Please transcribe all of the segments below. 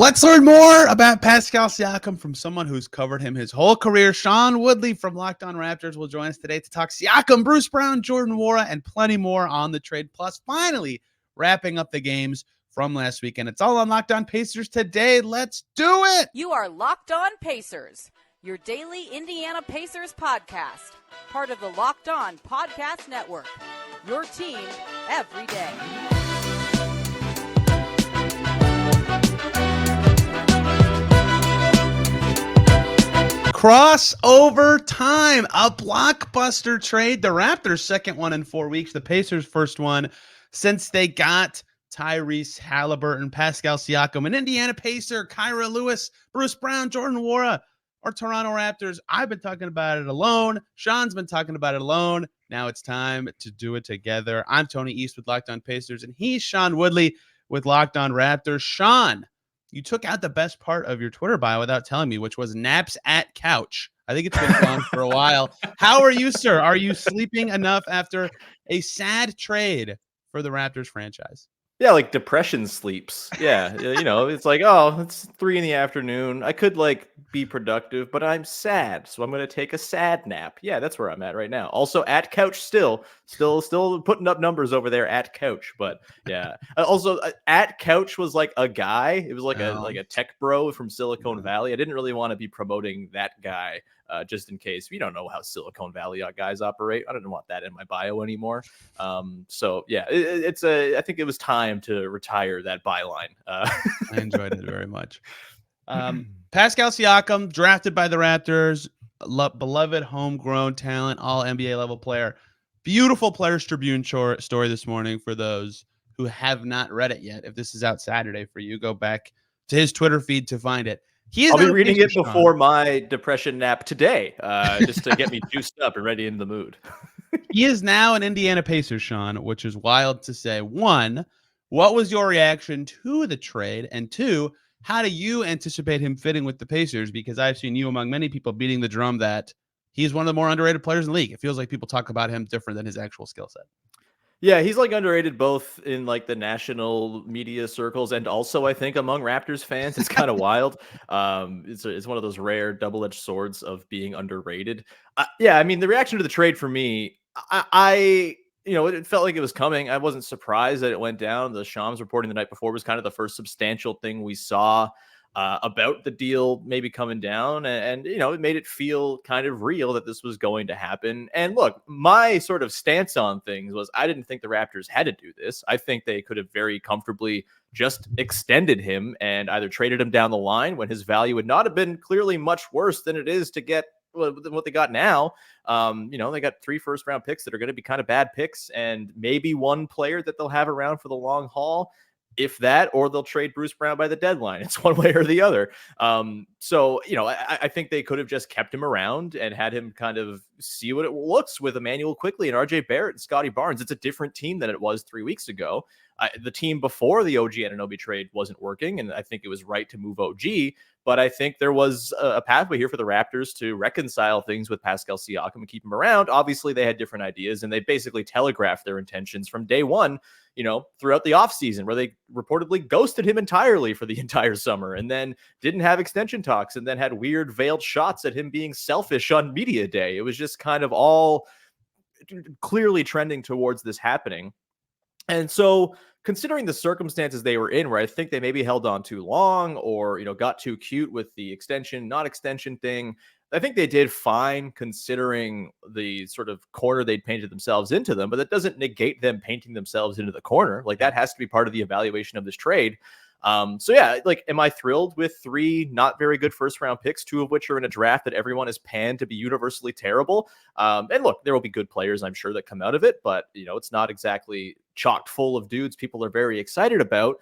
Let's learn more about Pascal Siakam from someone who's covered him his whole career. Sean Woodley from Locked On Raptors will join us today to talk Siakam, Bruce Brown, Jordan Nwora, and plenty more on the trade. Plus, finally wrapping up the games from last weekend. It's all on Locked On Pacers today. Let's do it. You are Locked On Pacers, your daily Indiana Pacers podcast, part of the Locked On Podcast Network, your team every day. Crossover time, a blockbuster trade. The Raptors' second one in 4 weeks. The Pacers' first one since they got Tyrese Halliburton, Pascal Siakam, an Indiana Pacer, Kyra Lewis, Bruce Brown, Jordan Nwora, or Toronto Raptors. I've been talking about it alone. Sean's been talking about it alone. Now it's time to do it together. I'm Tony East with Locked On Pacers, and he's Sean Woodley with Locked On Raptors. Sean, you took out the best part of your Twitter bio without telling me, which was naps at couch. I think it's been gone for a while. How are you, sir? Are you sleeping enough after a sad trade for the Raptors franchise? Yeah, like depression sleeps. Yeah, it's like, oh, it's 3 p.m. I could be productive, but I'm sad, so I'm gonna take a sad nap. Yeah, that's where I'm at right now. Also at couch, still putting up numbers over there at couch. But yeah, also at couch was like a guy. It was like a tech bro from Silicon Valley. I didn't really want to be promoting that guy. Just in case. We don't know how Silicon Valley guys operate. I don't want that in my bio anymore. So yeah, I think it was time to retire that byline. I enjoyed it very much. Pascal Siakam, drafted by the Raptors, beloved homegrown talent, all NBA level player. Beautiful Players Tribune story this morning for those who have not read it yet. If this is out Saturday for you, go back to his Twitter feed to find it. I'll be reading it before my depression nap today, just to get me juiced up and ready in the mood. He is now an Indiana Pacers, Sean, which is wild to say. One, what was your reaction to the trade? And two, how do you anticipate him fitting with the Pacers? Because I've seen you, among many people, beating the drum that he's one of the more underrated players in the league. It feels like people talk about him different than his actual skill set. Yeah, he's underrated both in the national media circles and also I think among Raptors fans. It's kind of wild. It's one of those rare double-edged swords of being underrated. Yeah, I mean the reaction to the trade for me, it felt like it was coming. I wasn't surprised that it went down. The Shams reporting the night before was kind of the first substantial thing we saw about the deal maybe coming down, and it made it feel kind of real that this was going to happen. And look, my sort of stance on things was I didn't think the Raptors had to do this. I think they could have very comfortably just extended him and either traded him down the line when his value would not have been clearly much worse than it is to get what they got now. They got 3 first-round picks that are going to be kind of bad picks, and maybe one player that they'll have around for the long haul. If that, or they'll trade Bruce Brown by the deadline. It's one way or the other. I think they could have just kept him around and had him kind of see what it looks with Emmanuel Quickley and RJ Barrett and Scotty Barnes. It's a different team than it was 3 weeks ago. The team before the OG Anunoby trade wasn't working, and I think it was right to move OG. But I think there was a pathway here for the Raptors to reconcile things with Pascal Siakam and keep him around. Obviously, they had different ideas, and they basically telegraphed their intentions from day one, throughout the offseason, where they reportedly ghosted him entirely for the entire summer and then didn't have extension talks and then had weird veiled shots at him being selfish on media day. It was just kind of all clearly trending towards this happening. And so considering the circumstances they were in, where I think they maybe held on too long or, got too cute with the extension, not extension thing, I think they did fine considering the sort of corner they'd painted themselves into them, but that doesn't negate them painting themselves into the corner. That has to be part of the evaluation of this trade. Am I thrilled with 3 not very good first round picks, 2 of which are in a draft that everyone is panned to be universally terrible? And look, there will be good players, I'm sure, that come out of it, but it's not exactly chocked full of dudes people are very excited about.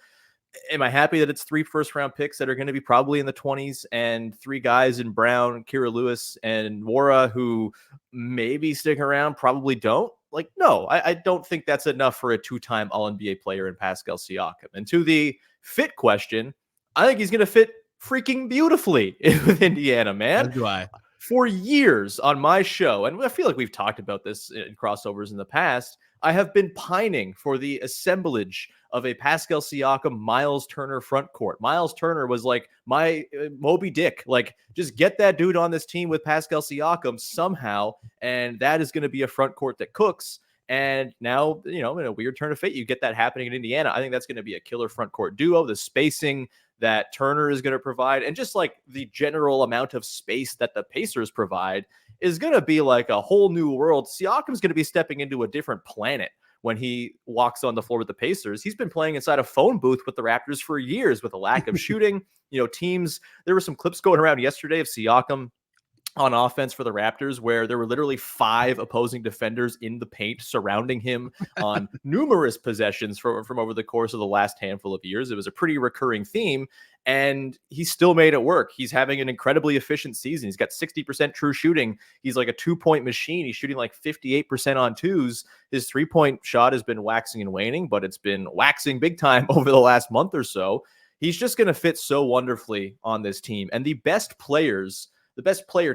Am I happy that it's 3 first round picks that are going to be probably in the 20s and 3 guys in Brown, Kyra Lewis, and Nwora who maybe stick around, probably don't? No, I don't think that's enough for a 2-time All-NBA player in Pascal Siakam. And to the fit question, I think he's going to fit freaking beautifully with Indiana, man. So do I. For years on my show, and I feel like we've talked about this in crossovers in the past, I have been pining for the assemblage of a Pascal Siakam, Miles Turner front court. Miles Turner was like my Moby Dick. Like, just get that dude on this team with Pascal Siakam somehow, and that is going to be a front court that cooks. And now, in a weird turn of fate, you get that happening in Indiana. I think that's going to be a killer front court duo. The spacing that Turner is going to provide, and just like the general amount of space that the Pacers provide, is going to be like a whole new world. Siakam's going to be stepping into a different planet when he walks on the floor with the Pacers. He's been playing inside a phone booth with the Raptors for years with a lack of shooting. Teams, there were some clips going around yesterday of Siakam on offense for the Raptors where there were literally 5 opposing defenders in the paint surrounding him on numerous possessions from over the course of the last handful of years. It was a pretty recurring theme, and he still made it work. He's having an incredibly efficient season. He's got 60% true shooting. He's like a 2-point machine. He's shooting like 58% on twos. His 3-point shot has been waxing and waning, but it's been waxing big time over the last month or so. He's just going to fit so wonderfully on this team. And the best player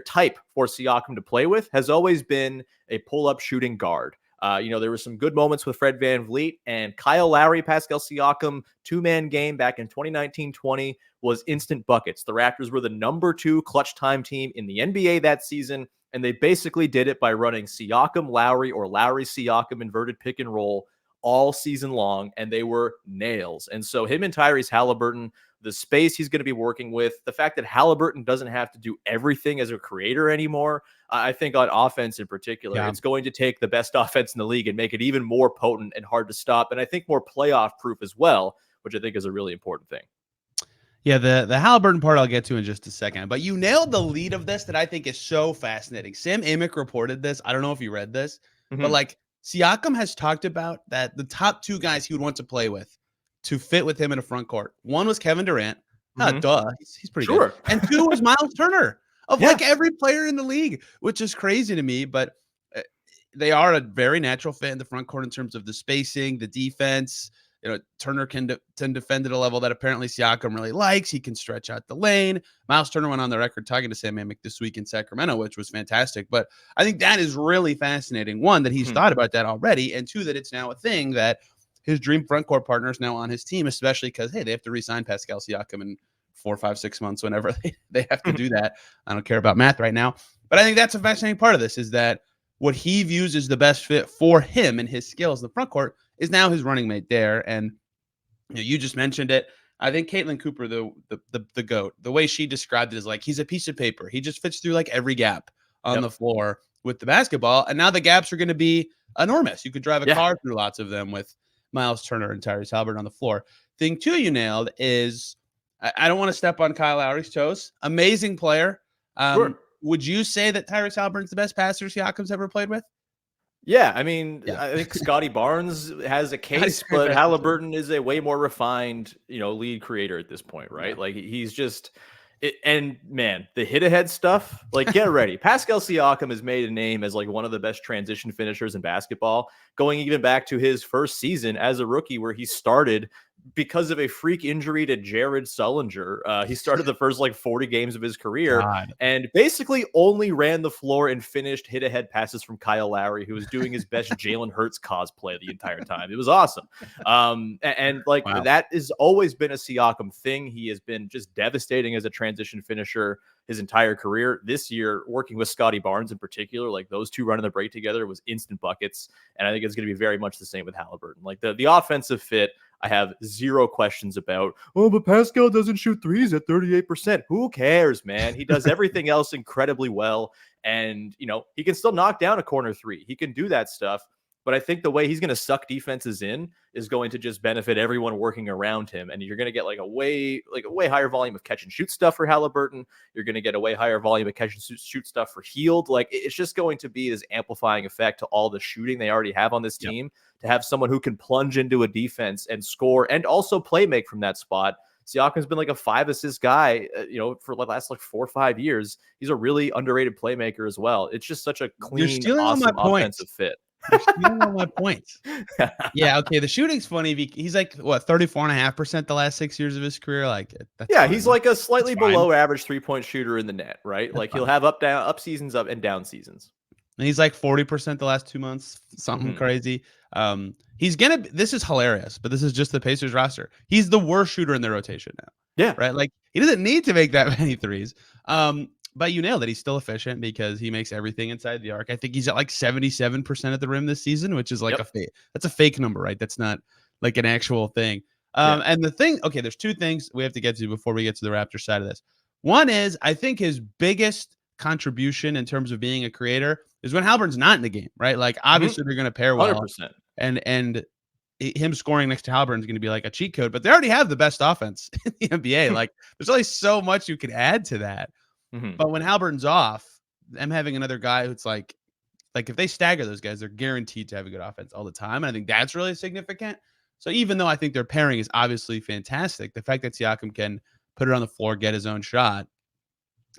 type for Siakam to play with has always been a pull-up shooting guard. There were some good moments with Fred VanVleet, and Kyle Lowry, Pascal Siakam, 2-man game back in 2019-20 was instant buckets. The Raptors were the number 2 clutch time team in the NBA that season, and they basically did it by running Siakam, Lowry, or Lowry, Siakam inverted pick and roll all season long, and they were nails. And so him and Tyrese Halliburton, the space he's going to be working with, the fact that Halliburton doesn't have to do everything as a creator anymore, I think on offense in particular, it's going to take the best offense in the league and make it even more potent and hard to stop. And I think more playoff proof as well, which I think is a really important thing. Yeah, the Halliburton part I'll get to in just a second. But you nailed the lead of this that I think is so fascinating. Sam Amick reported this. I don't know if you read this, but like Siakam has talked about that the top 2 guys he would want to play with to fit with him in a front court. One was Kevin Durant. Duh. He's pretty good. And 2 was Miles Turner of like every player in the league, which is crazy to me. But they are a very natural fit in the front court in terms of the spacing, the defense. Turner can defend at a level that apparently Siakam really likes. He can stretch out the lane. Miles Turner went on the record talking to Sam Amick this week in Sacramento, which was fantastic. But I think that is really fascinating. 1, that he's thought about that already, and 2, that it's now a thing that his dream front court partner is now on his team, especially because, hey, they have to re-sign Pascal Siakam in 4, 5, 6 months whenever they have to do that. I don't care about math right now. But I think that's a fascinating part of this, is that what he views as the best fit for him and his skills in the front court is now his running mate there. And you just mentioned it. I think Caitlin Cooper, the GOAT, the way she described it is like he's a piece of paper. He just fits through like every gap on the floor with the basketball. And now the gaps are going to be enormous. You could drive a car through lots of them with Miles Turner and Tyrese Halliburton on the floor. Thing 2 you nailed is I don't want to step on Kyle Lowry's toes. Amazing player. Would you say that Tyrese Halliburton's the best passer Siakam's ever played with? Yeah, I mean, I think Scotty Barnes has a case, but Halliburton is a way more refined, lead creator at this point, right? Yeah. Like he's just, and man, the hit ahead stuff, like get ready. Pascal Siakam has made a name as like one of the best transition finishers in basketball, going even back to his first season as a rookie where he started because of a freak injury to Jared Sullinger. He started the first like 40 games of his career and basically only ran the floor and finished hit ahead passes from Kyle Lowry, who was doing his best Jalen Hurts cosplay the entire time. It was awesome. That has always been a Siakam thing. He has been just devastating as a transition finisher his entire career. This year, working with Scotty Barnes in particular, like those 2 running the break together was instant buckets. And I think it's going to be very much the same with Halliburton. Like the offensive fit, I have 0 questions about. Oh, but Pascal doesn't shoot threes at 38%. Who cares, man? He does everything else incredibly well. And, he can still knock down a corner 3. He can do that stuff. But I think the way he's going to suck defenses in is going to just benefit everyone working around him. And you're going to get a way higher volume of catch and shoot stuff for Halliburton. You're going to get a way higher volume of catch and shoot stuff for Hield. Like it's just going to be this amplifying effect to all the shooting they already have on this team. To have someone who can plunge into a defense and score and also play make from that spot. Siakam's been like a 5-assist guy, for the last 4 or 5 years. He's a really underrated playmaker as well. It's just such a clean, awesome offensive fit. You're stealing all my points. Yeah, okay. The shooting's funny. He's like 34.5% the last 6 years of his career. Like, that's fine. He's like a slightly below average 3-point shooter in the net, right? Like he'll have up seasons, up and down seasons. And he's like 40% the last 2 months, something crazy. This is hilarious, but this is just the Pacers roster. He's the worst shooter in their rotation now. Yeah. Right? Like, he doesn't need to make that many threes. But you nailed it. He's still efficient because he makes everything inside the arc. I think he's at like 77% at the rim this season, which is like that's a fake number, right? That's not like an actual thing. And the thing, okay, there's two things we have to get to before we get to the Raptor side of this. One is, I think his biggest contribution in terms of being a creator is when Halliburton's not in the game, right? Like, obviously they're going to pair well, 100%. and him scoring next to Halliburton is going to be like a cheat code. But they already have the best offense in the NBA. Like, there's only so much you can add to that. But when Halliburton's off, them having another guy who's like if they stagger those guys, they're guaranteed to have a good offense all the time. And I think that's really significant. So even though I think their pairing is obviously fantastic, the fact that Siakam can put it on the floor, get his own shot,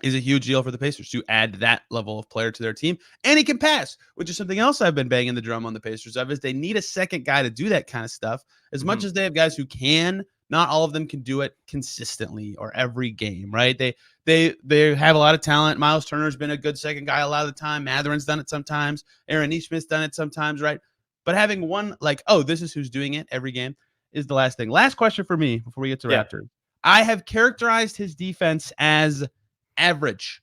is a huge deal for the Pacers to add that level of player to their team. And he can pass, which is something else I've been banging the drum on the Pacers of, is they need a second guy to do that kind of stuff. As much as they have guys who can, not all of them can do it consistently or every game, right? They have a lot of talent. Miles Turner's been a good second guy a lot of the time. Matherin's done it sometimes. Aaron Nesmith's done it sometimes, right? But having one like, oh, this is who's doing it every game is the last thing. Last question for me before we get to Raptor. I have characterized his defense as average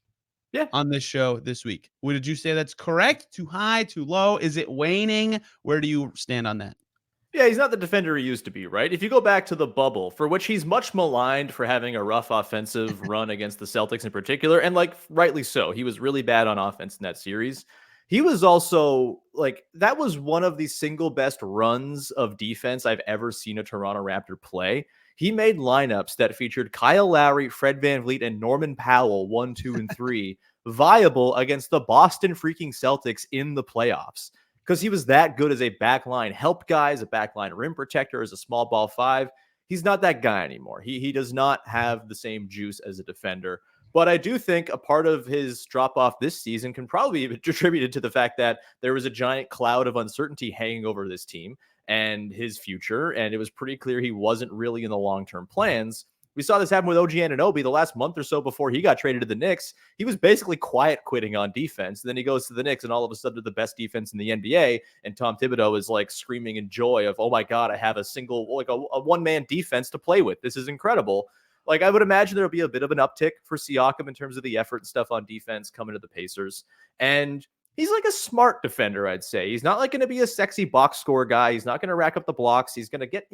on this show this week. Would you say that's correct? Too high, too low? Is it waning? Where do you stand on that? Yeah, he's not the defender he used to be, right? If you go back to the bubble, for which he's much maligned for having a rough offensive run against the Celtics in particular, and like rightly so, he was really bad on offense in that series. He was also like, that was one of the single best runs of defense I've ever seen a Toronto Raptor play. He made lineups that featured Kyle Lowry, Fred VanVleet, and Norman Powell, 1, 2, and 3, viable against the Boston freaking Celtics in the playoffs. Because he was that good as a backline help guy, as a backline rim protector, as a small ball five. He's not that guy anymore. He does not have the same juice as a defender. But I do think a part of his drop-off this season can probably be attributed to the fact that there was a giant cloud of uncertainty hanging over this team and his future, and it was pretty clear he wasn't really in the long-term plans. We saw this happen with OG Anunoby the last month or so before he got traded to the Knicks. He was basically quiet quitting on defense. And then he goes to the Knicks, and all of a sudden they're the best defense in the NBA. And Tom Thibodeau is like screaming in joy of, oh my God, I have a single, like a one-man defense to play with. This is incredible. Like, I would imagine there'll be a bit of an uptick for Siakam in terms of the effort and stuff on defense coming to the Pacers. And he's like a smart defender, I'd say. He's not like going to be a sexy box score guy. He's not going to rack up the blocks. He's going to get,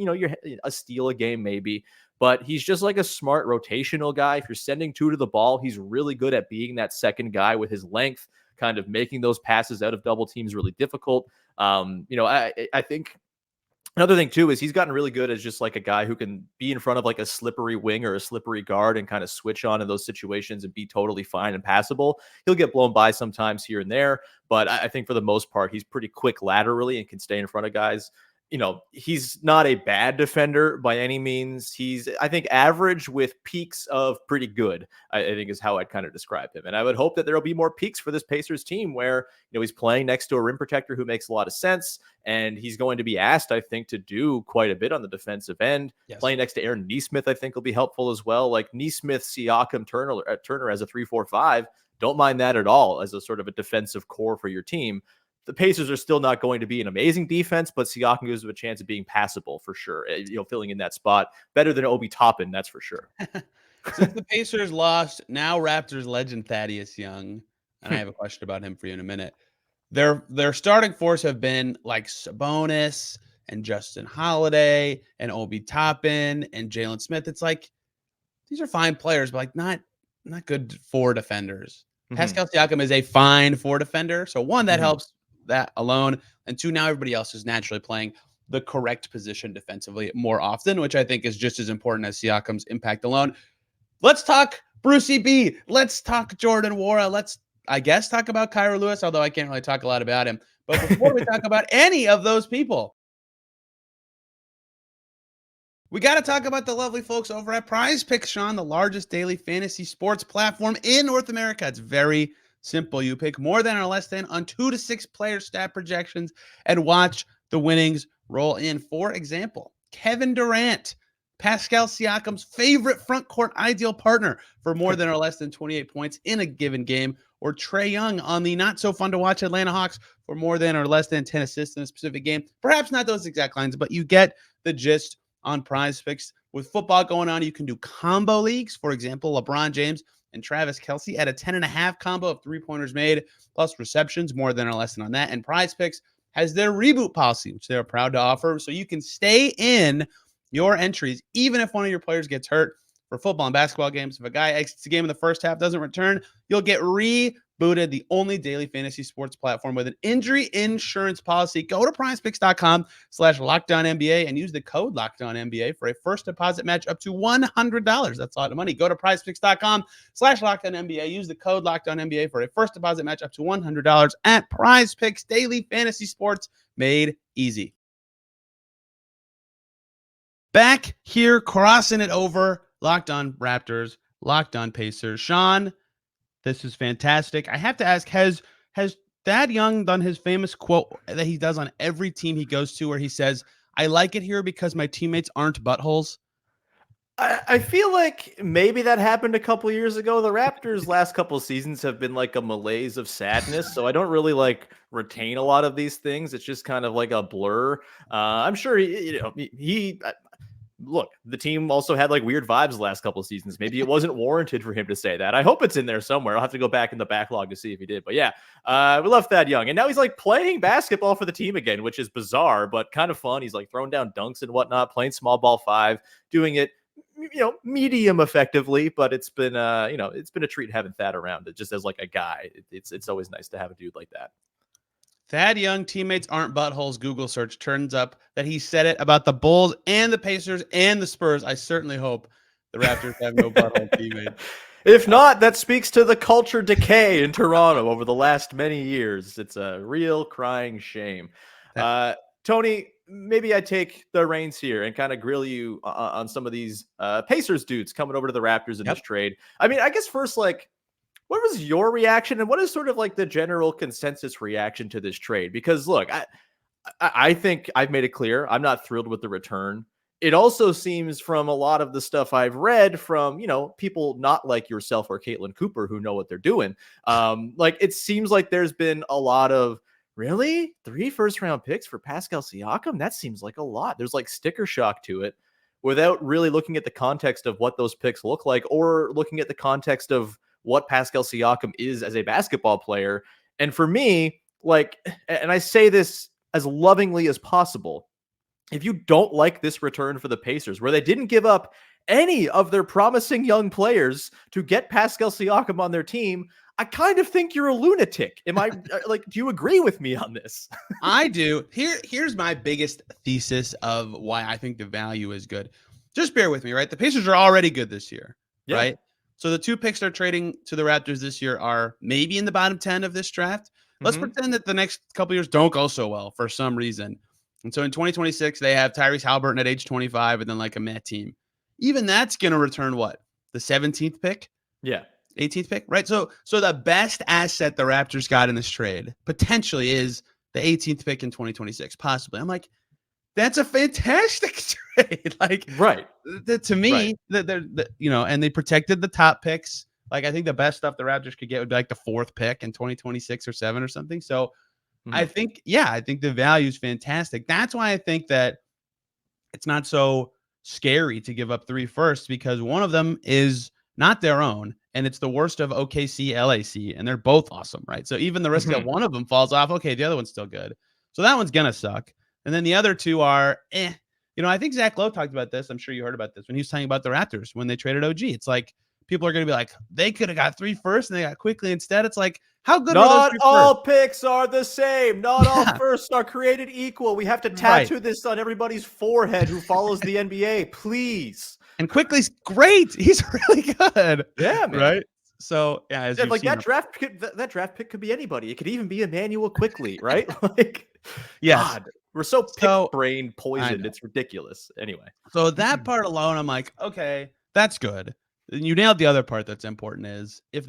a steal a game maybe. But he's just like a smart rotational guy. If you're sending two to the ball, he's really good at being that second guy with his length, kind of making those passes out of double teams really difficult. I think another thing too is he's gotten really good as just like a guy who can be in front of like a slippery wing or a slippery guard and kind of switch on in those situations and be totally fine and passable. He'll get blown by sometimes here and there, but I think for the most part, he's pretty quick laterally and can stay in front of guys. He's not a bad defender by any means. He's, I think, average with peaks of pretty good, I think is how I'd kind of describe him. And I would hope that there'll be more peaks for this Pacers team where, he's playing next to a rim protector who makes a lot of sense. And he's going to be asked, I think, to do quite a bit on the defensive end. Yes. Playing next to Aaron Nesmith, I think, will be helpful as well. Like Nesmith, Siakam, Turner as a 3-4-5. Don't mind that at all as a sort of a defensive core for your team. The Pacers are still not going to be an amazing defense, but Siakam gives them a chance of being passable for sure. Filling in that spot better than Obi Toppin, that's for sure. Since the Pacers lost, now Raptors legend Thaddeus Young, and I have a question about him for you in a minute. Their starting force have been like Sabonis and Justin Holiday and Obi Toppin and Jalen Smith. It's like these are fine players, but like not good four defenders. Pascal Siakam is a fine four defender, so one that helps that alone, and two, now everybody else is naturally playing the correct position defensively more often, which I think is just as important as Siakam's impact alone. Let's talk Brucey B. Let's talk Jordan Nwora. Let's, I guess, talk about Kyra Lewis, although I can't really talk a lot about him. But before we talk about any of those people, we got to talk about the lovely folks over at PrizePicks, Sean, the largest daily fantasy sports platform in North America. It's very simple. You pick more than or less than on 2 to 6 player stat projections and watch the winnings roll in. For example, Kevin Durant Pascal Siakam's favorite front court ideal partner for more than or less than 28 points in a given game, or Trae Young on the not so fun to watch Atlanta Hawks for more than or less than 10 assists in a specific game. Perhaps not those exact lines, but you get the gist on PrizePicks. With football going on, you can do combo leagues. For example, LeBron James and Travis Kelce at a 10.5 combo of 3-pointers made plus receptions, more than or less than on that. And PrizePicks has their reboot policy, which they're proud to offer. So you can stay in your entries, even if one of your players gets hurt. For football and basketball games, if a guy exits the game in the first half, doesn't return, you'll get rebooted. The only daily fantasy sports platform with an injury insurance policy. Go to prizepicks.com/LockedOnNBA and use the code LockedOnNBA for a first deposit match up to $100. That's a lot of money. Go to prizepicks.com/LockedOnNBA. Use the code LockedOnNBA for a first deposit match up to $100 at PrizePicks. Daily fantasy sports made easy. Back here, crossing it over. Locked On Raptors, Locked On Pacers. Sean, this is fantastic. I have to ask, has Thad Young done his famous quote that he does on every team he goes to where he says, I like it here because my teammates aren't buttholes? I feel like maybe that happened a couple years ago. The Raptors' last couple of seasons have been like a malaise of sadness, so I don't really like retain a lot of these things. It's just kind of like a blur. I'm sure he look, the team also had like weird vibes the last couple of seasons. Maybe it wasn't warranted for him to say that. I hope it's in there somewhere. I'll have to go back in the backlog to see if he did. But yeah, we love Thad Young. And now he's like playing basketball for the team again, which is bizarre, but kind of fun. He's like throwing down dunks and whatnot, playing small ball 5, doing it, medium effectively. But it's been, it's been a treat having Thad around. It just as like a guy. It's always nice to have a dude like that. Thad Young, teammates aren't buttholes. Google search turns up that he said it about the Bulls and the Pacers and the Spurs. I certainly hope the Raptors have no butthole teammates. If not, that speaks to the culture decay in Toronto over the last many years. It's a real crying shame. Tony, maybe I take the reins here and kind of grill you on some of these Pacers dudes coming over to the Raptors in this trade. I mean, I guess first, like, what was your reaction and what is sort of like the general consensus reaction to this trade? Because look, I think I've made it clear I'm not thrilled with the return. It also seems from a lot of the stuff I've read from, people not like yourself or Caitlin Cooper who know what they're doing. Like it seems like there's been a lot of really 3 first-round picks for Pascal Siakam. That seems like a lot. There's like sticker shock to it without really looking at the context of what those picks look like or looking at the context of what Pascal Siakam is as a basketball player. And for me, like, and I say this as lovingly as possible, if you don't like this return for the Pacers, where they didn't give up any of their promising young players to get Pascal Siakam on their team, I kind of think you're a lunatic. Am I like, do you agree with me on this? I do. Here's my biggest thesis of why I think the value is good. Just bear with me, right? The Pacers are already good this year, right? So the 2 picks they're trading to the Raptors this year are maybe in the bottom 10 of this draft. Let's pretend that the next couple years don't go so well for some reason. And so in 2026, they have Tyrese Haliburton at age 25 and then like a Met team. Even that's going to return what? The 17th pick? Yeah. 18th pick, right? So the best asset the Raptors got in this trade potentially is the 18th pick in 2026, possibly. I'm like, that's a fantastic trade. Like, right. To me, and they protected the top picks. Like, I think the best stuff the Raptors could get would be like the 4th pick in 2026 or 7 or something. So I think the value is fantastic. That's why I think that it's not so scary to give up 3 firsts, because one of them is not their own and it's the worst of OKC, LAC, and they're both awesome, right? So even the risk that one of them falls off, okay, the other one's still good. So that one's going to suck. And then the other 2 are, I think Zach Lowe talked about this. I'm sure you heard about this when he was talking about the Raptors when they traded OG. It's like people are going to be like, they could have got 3 firsts and they got quickly instead. It's like, how good are those? Not all picks are the same. Not all firsts are created equal. We have to tattoo this on everybody's forehead who follows the NBA, please. And Quickly's great. He's really good. Yeah, man. Right. So like that draft pick could be anybody. It could even be Emmanuel Quickly, right? Like, God, we're so brain poisoned. It's ridiculous. Anyway, so that part alone, I'm like, okay, that's good. And you nailed the other part that's important is if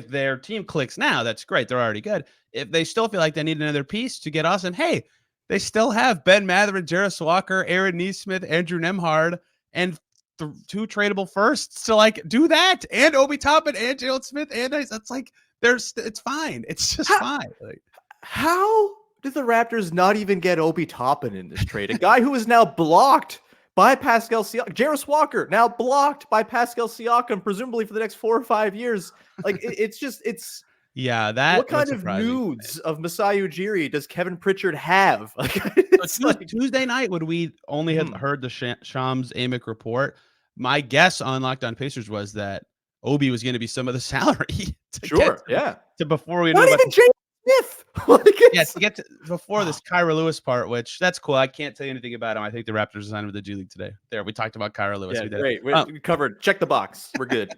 their team clicks now, that's great. They're already good. If they still feel like they need another piece to get awesome, hey, they still have Ben Mathurin, Jarris Walker, Aaron Nesmith, Andrew Nembhard, and two tradable firsts to like do that, and Obi Toppin and Jalen Smith, and it's like it's fine. It's just fine. Like, how did the Raptors not even get Obi Toppin in this trade? A guy who is now blocked by Pascal Siakam. Jarris Walker now blocked by Pascal Siakam, presumably for the next 4 or 5 years. Like it's yeah, that what kind of nudes of Masai Ujiri does Kevin Pritchard have? Like, it's like Tuesday night when we only had heard the Shams Amick report, my guess on Locked On Pacers was that Obi was going to be some of the salary to before we not knew even James Smith. To get to before this Kyra Lewis part, which that's cool. I can't tell you anything about him. I think the Raptors signed with the G League today. There, we talked about Kyra Lewis. Yeah, great. We covered. Check the box. We're good.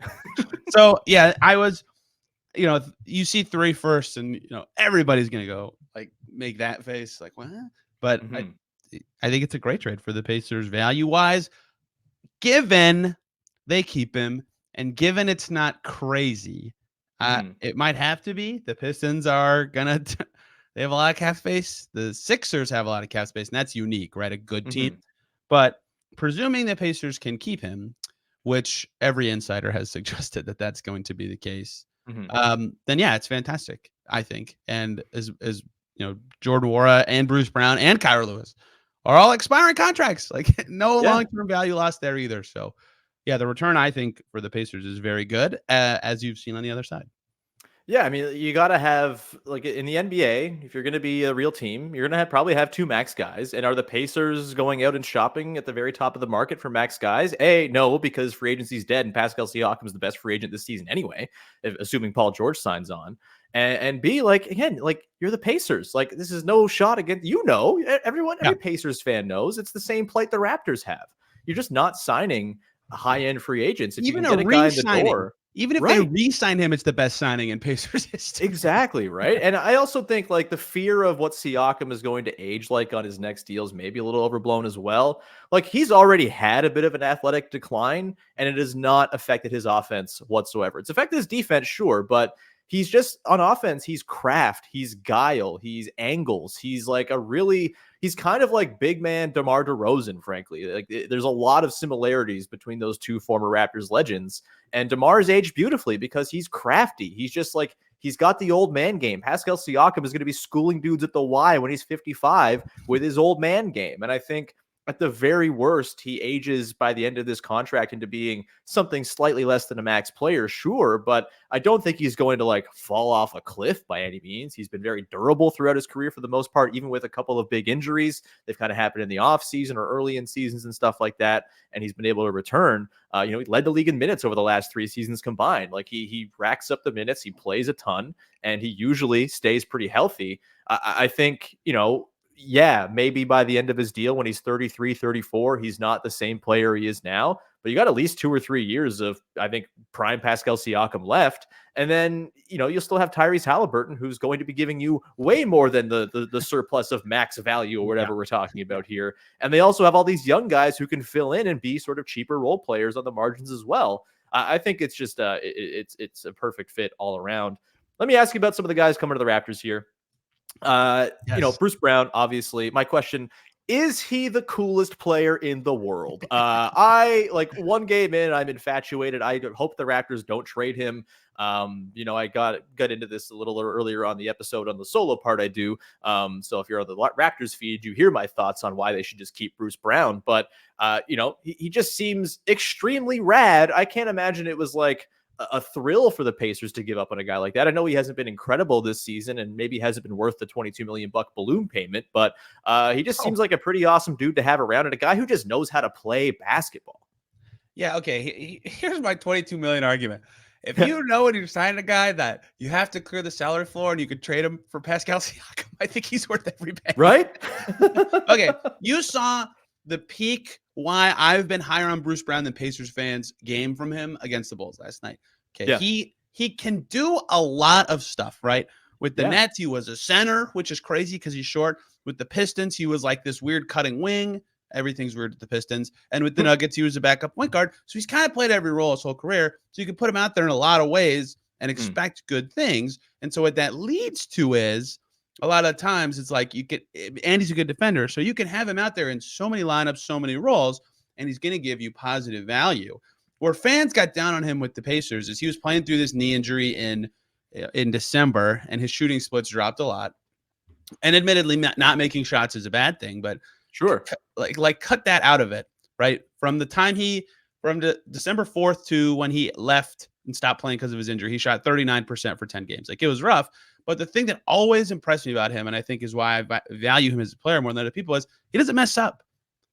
So yeah, I was. You see 3 firsts, and everybody's gonna go like make that face, like what? But I think it's a great trade for the Pacers value wise, given they keep him, and given it's not crazy. It might have to be. The Pistons are gonna. They have a lot of cap space. The Sixers have a lot of cap space, and that's unique, right? A good team, but presuming the Pacers can keep him, which every insider has suggested that that's going to be the case. Then yeah, it's fantastic, I think. And as Jordan Nwora and Bruce Brown and Kyra Lewis are all expiring contracts, like no long-term value lost there either. So yeah, the return I think for the Pacers is very good, as you've seen on the other side. Yeah, I mean, you got to have, like, in the NBA, if you're going to be a real team, you're going to probably have 2 max guys. And are the Pacers going out and shopping at the very top of the market for max guys? A, no, because free agency's dead and Pascal Siakam is the best free agent this season anyway, assuming Paul George signs on. And B, like, again, like, you're the Pacers. Like, this is no shot against, every Pacers fan knows it's the same plight the Raptors have. You're just not signing high-end free agents. If Even you can get a guy in the door. Even if they re-sign him, it's the best signing in Pacers history. Exactly, right? And I also think, like, the fear of what Siakam is going to age like on his next deal is maybe a little overblown as well. Like, he's already had a bit of an athletic decline, and it has not affected his offense whatsoever. It's affected his defense, sure, but he's just, on offense, he's craft, he's guile, he's angles. He's like he's kind of like big man DeMar DeRozan, frankly. Like, there's a lot of similarities between those two former Raptors legends. And DeMar's aged beautifully because he's crafty. He's just like, he's got the old man game. Pascal Siakam is going to be schooling dudes at the Y when he's 55 with his old man game. And I think at the very worst, he ages by the end of this contract into being something slightly less than a max player, sure, but I don't think he's going to like fall off a cliff by any means. He's been very durable throughout his career for the most part, even with a couple of big injuries. They've kind of happened in the off season or early in seasons and stuff like that, and he's been able to return. He led the league in minutes over the last 3 seasons combined. Like he racks up the minutes, he plays a ton, and he usually stays pretty healthy. I think, yeah, maybe by the end of his deal, when he's 33, 34, he's not the same player he is now, but you got at least 2 or 3 years of, I think, prime Pascal Siakam left. And then, you'll still have Tyrese Halliburton, who's going to be giving you way more than the surplus of max value or whatever we're talking about here. And they also have all these young guys who can fill in and be sort of cheaper role players on the margins as well. I think it's just, it's a perfect fit all around. Let me ask you about some of the guys coming to the Raptors here. Yes. Bruce Brown, obviously. My question, is he the coolest player in the world? I like one game in, I'm infatuated. I hope the Raptors don't trade him. I got into this a little earlier on the episode on the solo part I do. So if you're on the Raptors feed, you hear my thoughts on why they should just keep Bruce Brown. But, he just seems extremely rad. I can't imagine it was like a thrill for the Pacers to give up on a guy like that. I know he hasn't been incredible this season and maybe hasn't been worth the $22 million balloon payment, but he just seems like a pretty awesome dude to have around and a guy who just knows how to play basketball. Yeah. Okay. Here's my 22 million argument. If you know when you're signing a guy that you have to clear the salary floor and you could trade him for Pascal Siakam, I think he's worth every penny. Right? Okay. You saw the peak why I've been higher on Bruce Brown than Pacers fans game from him against the Bulls last night. Okay. Yeah. He can do a lot of stuff, right? With the Nets, he was a center, which is crazy because he's short. With the Pistons, he was like this weird cutting wing. Everything's weird with the Pistons. And with the Nuggets, he was a backup point guard. So he's kind of played every role his whole career. So you can put him out there in a lot of ways and expect good things. And so what that leads to is a lot of times it's like and he's a good defender. So you can have him out there in so many lineups, so many roles. and he's going to give you positive value. Where fans got down on him with the Pacers is he was playing through this knee injury in December, and his shooting splits dropped a lot. And admittedly, not making shots is a bad thing, but sure, like cut that out of it, right? From the time from December 4th to when he left and stopped playing because of his injury, he shot 39% for 10 games. Like, it was rough. But the thing that always impressed me about him, and I think is why I value him as a player more than other people, is he doesn't mess up,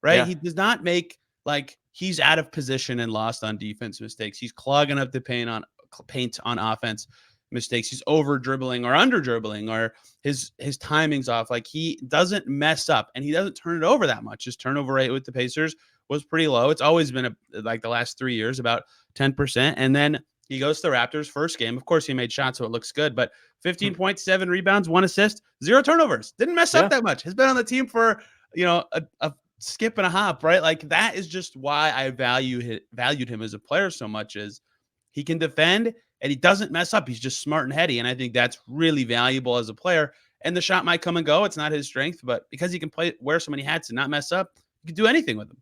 right? Yeah. He does not make, like, he's out of position and lost on defense mistakes. He's clogging up the paint on offense mistakes. He's over dribbling or under dribbling, or his timing's off. Like, he doesn't mess up, and he doesn't turn it over that much. His turnover rate with the Pacers was pretty low. It's always been like the last 3 years, about 10%. And then he goes to the Raptors first game. Of course, he made shots, so it looks good, but 15.7 rebounds, 1 assist, 0 turnovers. Didn't mess up that much. Has been on the team for, a skip and a hop, right? Like, that is just why I valued him as a player so much, is he can defend and he doesn't mess up. He's just smart and heady. And I think that's really valuable as a player. And the shot might come and go. It's not his strength, but because he can wear so many hats and not mess up, you can do anything with him.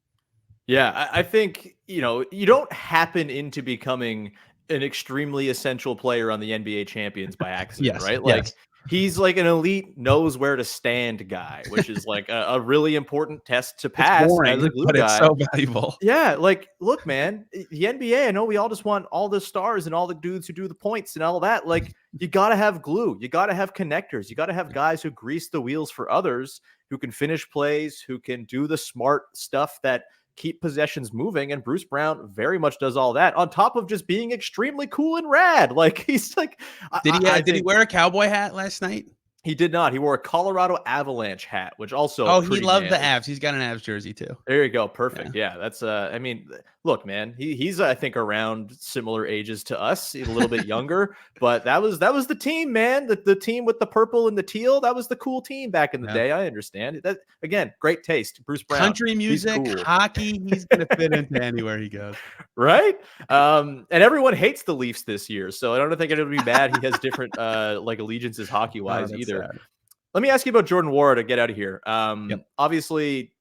Yeah, I think, you don't happen into becoming an extremely essential player on the NBA champions by accident, yes, right? Like, he's like an elite knows where to stand guy, which is like a really important test to pass. It's boring, as a glue but guy. It's so valuable. Yeah, like, look, man, the NBA, I know we all just want all the stars and all the dudes who do the points and all that. Like, you got to have glue. You got to have connectors. You got to have guys who grease the wheels for others, who can finish plays, who can do the smart stuff that keep possessions moving. And Bruce Brown very much does all that, on top of just being extremely cool and rad. Like, he's like, did he wear a cowboy hat last night? He did not. He wore a Colorado Avalanche hat, which also he loved the Avs. He's got an Avs jersey too. There you go. Perfect. Yeah, that's I mean, look, man, he's I think around similar ages to us, a little bit younger, but that was the team, man. The team with the purple and the teal, that was the cool team back in the day. I understand that. Again, great taste. Bruce Brown. Country music, cool. Hockey, he's gonna fit into anywhere he goes. Right? And everyone hates the Leafs this year, so I don't think it'll be bad. He has different like allegiances hockey-wise either. Sad. Let me ask you about Jordan Nwora to get out of here. Obviously,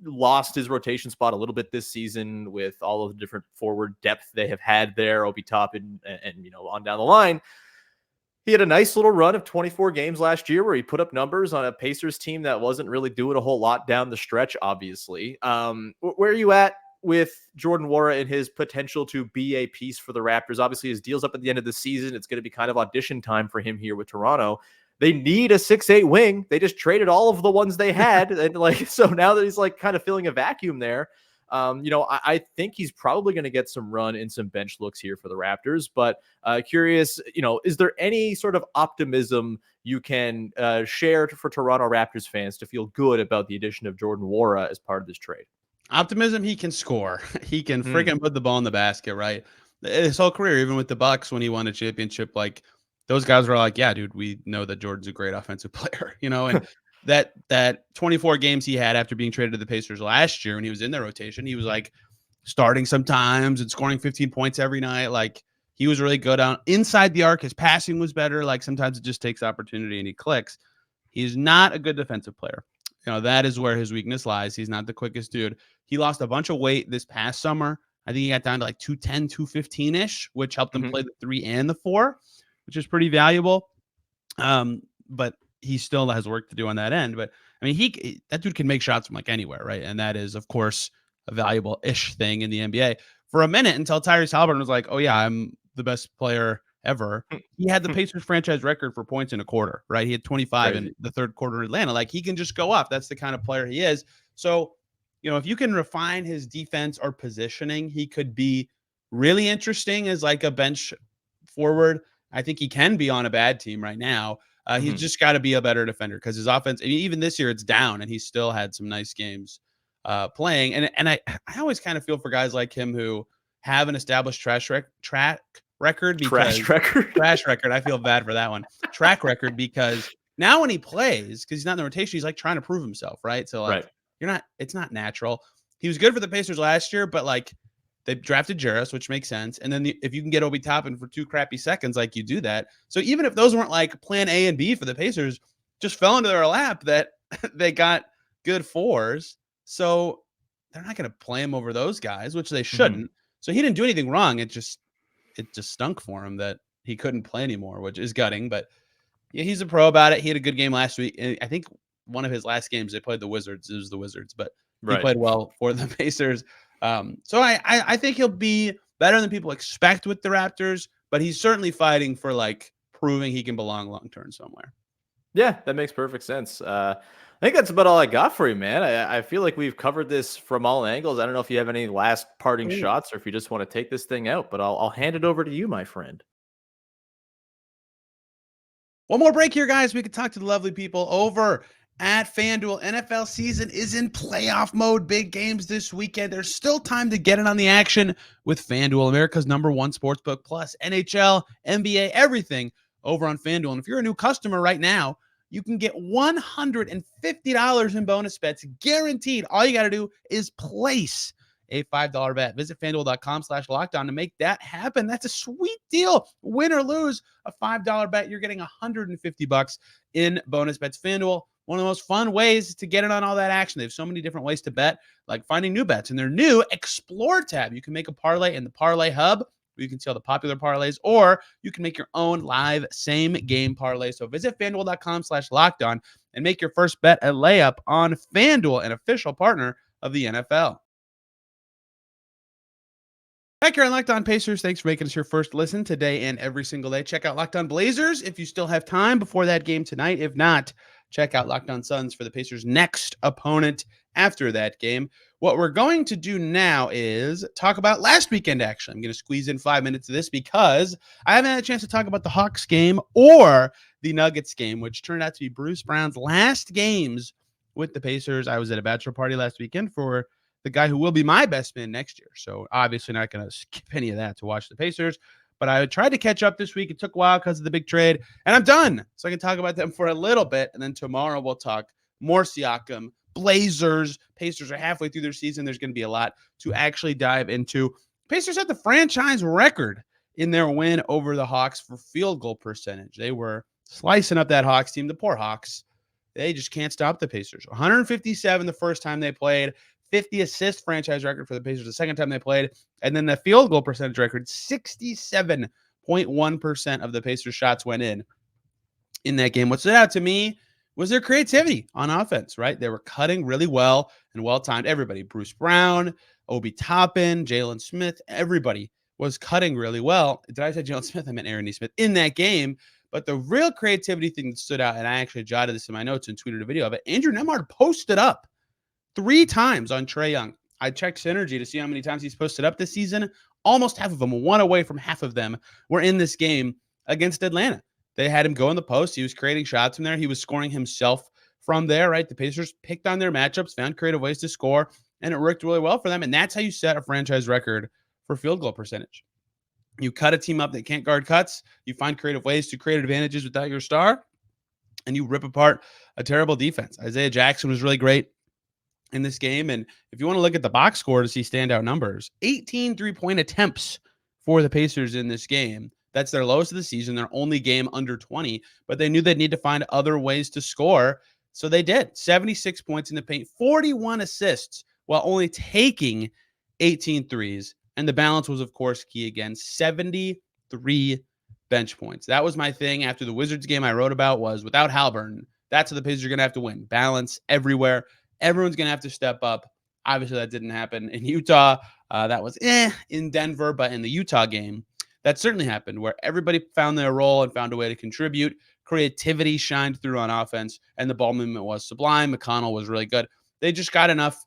lost his rotation spot a little bit this season with all of the different forward depth they have had there, Obi Toppin and on down the line. He had a nice little run of 24 games last year where he put up numbers on a Pacers team that wasn't really doing a whole lot down the stretch, obviously. Where are you at with Jordan Nwora and his potential to be a piece for the Raptors? Obviously, his deal's up at the end of the season. It's going to be kind of audition time for him here with Toronto. They need a 6'8" wing. They just traded all of the ones they had. And so now that he's like kind of filling a vacuum there, I think he's probably going to get some run and some bench looks here for the Raptors, but curious, is there any sort of optimism you can share for Toronto Raptors fans to feel good about the addition of Jordan Nwora as part of this trade? Optimism, he can score. He can freaking put the ball in the basket, right? His whole career, even with the Bucks, when he won a championship, like, those guys were like, yeah, dude, we know that Jordan's a great offensive player, and that 24 games he had after being traded to the Pacers last year when he was in their rotation, he was like starting sometimes and scoring 15 points every night. Like, he was really good on inside the arc. His passing was better. Like, sometimes it just takes opportunity and he clicks. He's not a good defensive player. That is where his weakness lies. He's not the quickest dude. He lost a bunch of weight this past summer. I think he got down to like 210, 215-ish, which helped him play the 3 and the 4. Which is pretty valuable. But he still has work to do on that end. But I mean, that dude can make shots from like anywhere, right? And that is, of course, a valuable-ish thing in the NBA. For a minute, until Tyrese Halliburton was like, oh yeah, I'm the best player ever. He had the Pacers franchise record for points in a quarter, right? He had 25 in the third quarter in Atlanta. Like, he can just go off. That's the kind of player he is. So, if you can refine his defense or positioning, he could be really interesting as like a bench forward. I think he can be on a bad team right now. He's just got to be a better defender because his offense, I mean, even this year, it's down, and he still had some nice games playing. And I always kind of feel for guys like him who have an established trash record. Trash record. I feel bad for that one. Track record, because now when he plays, because he's not in the rotation, he's like trying to prove himself, right? So like, it's not natural. He was good for the Pacers last year, but like, they drafted Jase, which makes sense. And then if you can get Obi Toppin for 2 crappy seconds, like, you do that. So even if those weren't like plan A and B for the Pacers, just fell into their lap that they got good 4s. So, they're not going to play him over those guys, which they Mhm. shouldn't. So he didn't do anything wrong. It just stunk for him that he couldn't play anymore, which is gutting. But yeah, he's a pro about it. He had a good game last week. And I think one of his last games they played the Wizards. It was the Wizards, but he Right. played well for the Pacers. So I think he'll be better than people expect with the Raptors, but he's certainly fighting for like proving he can belong long term somewhere. Yeah, that makes perfect sense. I think that's about all I got for you, man. I feel like we've covered this from all angles. I don't know if you have any last parting Ooh. shots or if you just want to take this thing out, but I'll hand it over to you, my friend. One more break here, guys. We could talk to the lovely people over at FanDuel. NFL season is in playoff mode. Big games this weekend. There's still time to get in on the action with FanDuel, America's #1 sportsbook, plus NHL, NBA, everything over on FanDuel. And if you're a new customer right now, you can get $150 in bonus bets guaranteed. All you got to do is place a $5 bet. Visit FanDuel.com/lockdown to make that happen. That's a sweet deal. Win or lose a $5 bet, you're getting $150 in bonus bets. FanDuel, one of the most fun ways to get in on all that action. They have so many different ways to bet, like finding new bets. In their new Explore tab, you can make a parlay in the Parlay Hub, where you can see all the popular parlays, or you can make your own live same game parlay. So visit FanDuel.com/lockdown and make your first bet a layup on FanDuel, an official partner of the NFL. Back here on Locked On Pacers, thanks for making us your first listen today and every single day. Check out Locked On Blazers if you still have time before that game tonight. If not, check out Locked On Suns for the Pacers' next opponent after that game. What we're going to do now is talk about last weekend action. I'm going to squeeze in 5 minutes of this because I haven't had a chance to talk about the Hawks game or the Nuggets game, which turned out to be Bruce Brown's last games with the Pacers. I was at a bachelor party last weekend for the guy who will be my best man next year. So obviously not going to skip any of that to watch the Pacers. But I tried to catch up this week. It took a while because of the big trade. And I'm done. So I can talk about them for a little bit. And then tomorrow we'll talk more Siakam, Blazers. Pacers are halfway through their season. There's going to be a lot to actually dive into. Pacers had the franchise record in their win over the Hawks for field goal percentage. They were slicing up that Hawks team. The poor Hawks. They just can't stop the Pacers. 157 the first time they played. 50 assist franchise record for the Pacers the second time they played. And then the field goal percentage record, 67.1% of the Pacers shots went in that game. What stood out to me was their creativity on offense, right? They were cutting really well and well-timed. Everybody, Bruce Brown, Obi Toppin, Jalen Smith, everybody was cutting really well. Did I say Jalen Smith? I meant Aaron Nesmith in that game. But the real creativity thing that stood out, and I actually jotted this in my notes and tweeted a video of it, Andrew Nembhard posted up 3 times on Trae Young. I checked Synergy to see how many times he's posted up this season. Almost half of them, one away from half of them, were in this game against Atlanta. They had him go in the post. He was creating shots from there. He was scoring himself from there, right? The Pacers picked on their matchups, found creative ways to score, and it worked really well for them. And that's how you set a franchise record for field goal percentage. You cut a team up that can't guard cuts. You find creative ways to create advantages without your star, and you rip apart a terrible defense. Isaiah Jackson was really great in this game. And if you want to look at the box score to see standout numbers, 18 3-point attempts for the Pacers in this game. That's their lowest of the season, their only game under 20, but they knew they'd need to find other ways to score. So they did. 76 points in the paint, 41 assists while only taking 18 threes. And the balance was, of course, key again. 73 bench points. That was my thing after the Wizards game I wrote about was without Haliburton, that's what the Pacers are going to have to win. Balance everywhere. Everyone's going to have to step up. Obviously, that didn't happen in Utah. That was in Denver, but in the Utah game, that certainly happened where everybody found their role and found a way to contribute. Creativity shined through on offense, and the ball movement was sublime. McConnell was really good. They just got enough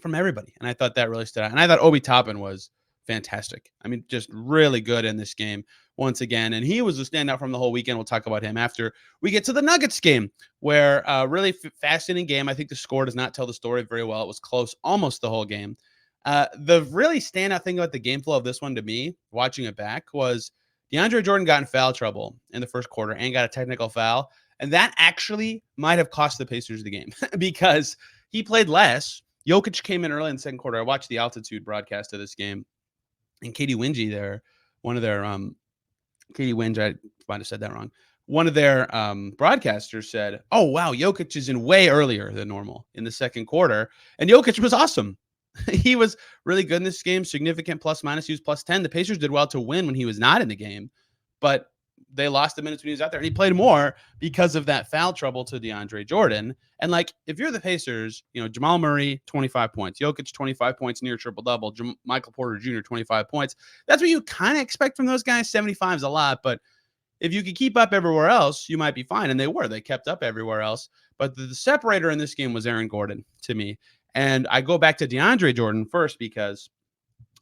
from everybody, and I thought that really stood out. And I thought Obi Toppin was fantastic. I mean, just really good in this game once again. And he was a standout from the whole weekend. We'll talk about him after we get to the Nuggets game, where really fascinating game. I think the score does not tell the story very well. It was close almost the whole game. The really standout thing about the game flow of this one to me, watching it back, was DeAndre Jordan got in foul trouble in the first quarter and got a technical foul. And that actually might have cost the Pacers the game because he played less. Jokic came in early in the second quarter. I watched the altitude broadcast of this game. And Katie Winge there, one of their Katie Winge, I might have said that wrong. one of their broadcasters said, "Oh wow, Jokic is in way earlier than normal in the second quarter," and Jokic was awesome. He was really good in this game, significant plus minus. He was plus 10. The Pacers did well to win when he was not in the game, but they lost the minutes when he was out there, and he played more because of that foul trouble to DeAndre Jordan. And like, if you're the Pacers, Jamal Murray, 25 points, Jokic, 25 points, near triple double, Michael Porter Jr., 25 points. That's what you kind of expect from those guys. 75 is a lot, but if you could keep up everywhere else, you might be fine. And they were. They kept up everywhere else. But the separator in this game was Aaron Gordon to me. And I go back to DeAndre Jordan first because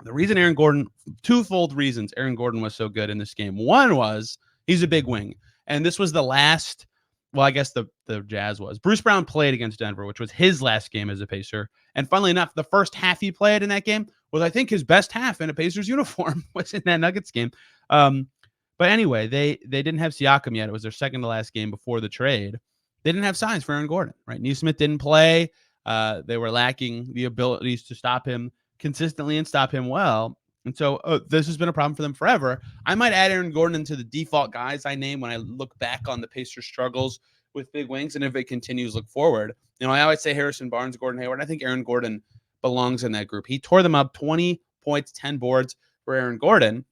the reason Aaron Gordon, twofold reasons Aaron Gordon was so good in this game. One was he's a big wing. And this was the last, well, I guess the Jazz was. Bruce Brown played against Denver, which was his last game as a Pacer. And funnily enough, the first half he played in that game was, I think, his best half in a Pacers uniform, was in that Nuggets game. But anyway, they didn't have Siakam yet. It was their second to last game before the trade. They didn't have size for Aaron Gordon, right? Nesmith didn't play. They were lacking the abilities to stop him consistently and stop him well. And so this has been a problem for them forever. I might add Aaron Gordon into the default guys I name when I look back on the Pacers' struggles with big wings. And if it continues, look forward. I always say Harrison Barnes, Gordon Hayward. I think Aaron Gordon belongs in that group. He tore them up, 20 points, 10 boards for Aaron Gordon.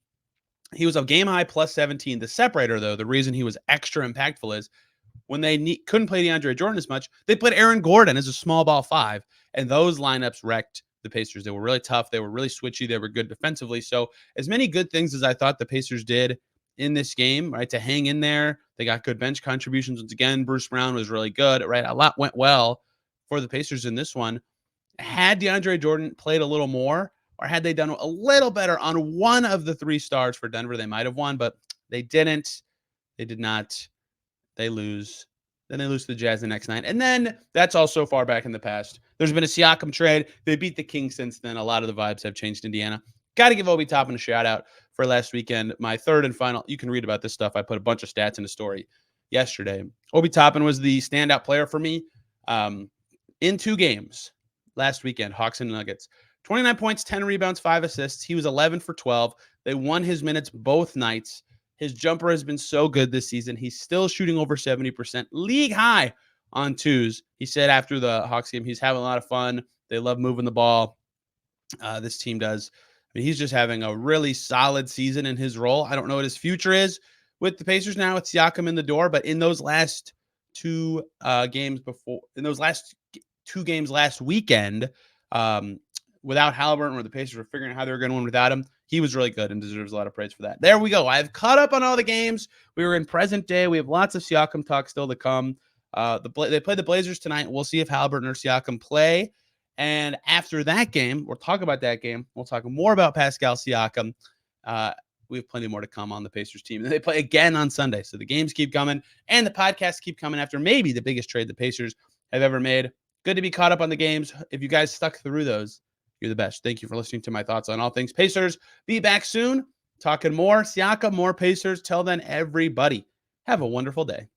He was a game high plus 17. The separator, though, the reason he was extra impactful is when they couldn't play DeAndre Jordan as much, they played Aaron Gordon as a small ball 5. And those lineups wrecked the Pacers. They were really tough. They were really switchy. They were good defensively. So as many good things as I thought the Pacers did in this game, right, to hang in there, they got good bench contributions. Once again, Bruce Brown was really good, right? A lot went well for the Pacers in this one. Had DeAndre Jordan played a little more, or had they done a little better on one of the 3 stars for Denver, they might have won, but they didn't. They did not. They lose. Then they lose to the Jazz the next night. And then that's all so far back in the past. There's been a Siakam trade. They beat the Kings since then. A lot of the vibes have changed in Indiana. Got to give Obi Toppin a shout out for last weekend. My third and final. You can read about this stuff. I put a bunch of stats in the story yesterday. Obi Toppin was the standout player for me in 2 games last weekend, Hawks and Nuggets. 29 points, 10 rebounds, 5 assists. He was 11 for 12. They won his minutes both nights. His jumper has been so good this season. He's still shooting over 70%, league high on 2s. He said after the Hawks game, he's having a lot of fun. They love moving the ball. This team does. I mean, he's just having a really solid season in his role. I don't know what his future is with the Pacers now with Siakam in the door, but in those last 2 games last weekend, without Halliburton, where the Pacers were figuring out how they were going to win without him, he was really good and deserves a lot of praise for that. There we go. I've caught up on all the games. We were in present day. We have lots of Siakam talk still to come. They play the Blazers tonight. We'll see if Halliburton or Siakam play. And after that game, we'll talk about that game. We'll talk more about Pascal Siakam. We have plenty more to come on the Pacers team. And they play again on Sunday. So the games keep coming and the podcasts keep coming after maybe the biggest trade the Pacers have ever made. Good to be caught up on the games. If you guys stuck through those, you're the best. Thank you for listening to my thoughts on all things Pacers. Be back soon. Talking more Siakam, more Pacers. Till then, everybody, have a wonderful day.